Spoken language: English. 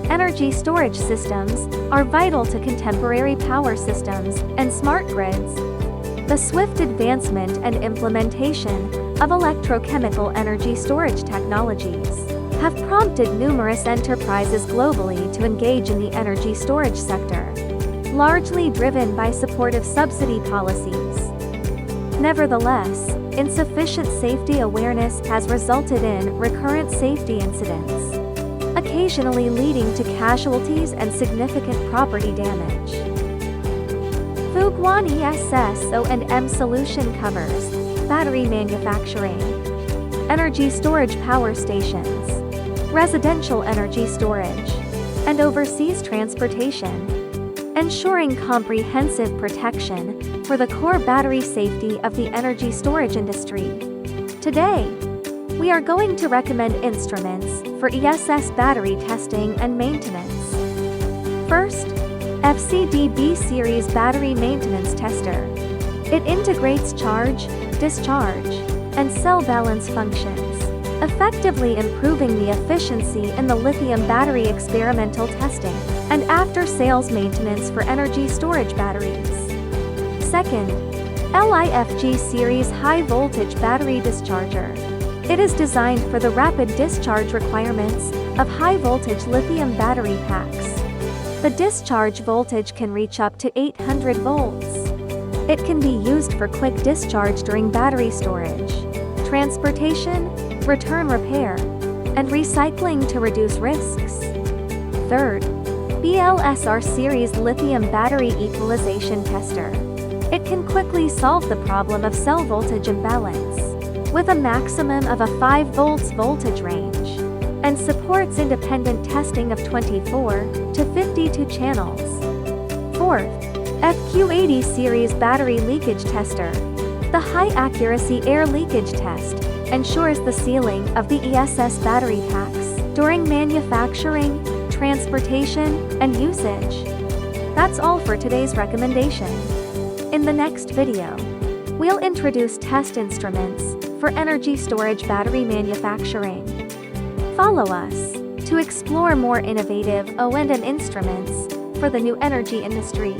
Energy storage systems are vital to contemporary power systems and smart grids. The swift advancement and implementation of electrochemical energy storage technologies have prompted numerous enterprises globally to engage in the energy storage sector, largely driven by supportive subsidy policies. Nevertheless, insufficient safety awareness has resulted in recurrent safety incidents, occasionally leading to casualties and significant property damage. FUGUANG ESS O&M Solution covers battery manufacturing, energy storage power stations, residential energy storage, and overseas transportation, ensuring comprehensive protection for the core battery safety of the energy storage industry. Today, we are going to recommend instruments for ESS battery testing and maintenance. First, FCDB Series Battery Maintenance Tester. It integrates charge, discharge, and cell balance functions, effectively improving the efficiency in the lithium battery experimental testing and after-sales maintenance for energy storage batteries. Second, LIFG Series High Voltage Battery Discharger. It is designed for the rapid discharge requirements of high-voltage lithium battery packs. The discharge voltage can reach up to 800 volts. It can be used for quick discharge during battery storage, transportation, return repair, and recycling to reduce risks. Third, BLSR Series Lithium Battery Equalization Tester. It can quickly solve the problem of cell voltage imbalance, with a maximum of a 5 volts voltage range, and supports independent testing of 24 to 52 channels. Fourth, FQ80 Series Battery Leakage Tester. The high-accuracy air leakage test ensures the sealing of the ESS battery packs during manufacturing, transportation, and usage. That's all for today's recommendation. In the next video, we'll introduce test instruments for energy storage battery manufacturing. Follow us to explore more innovative O&M instruments for the new energy industry.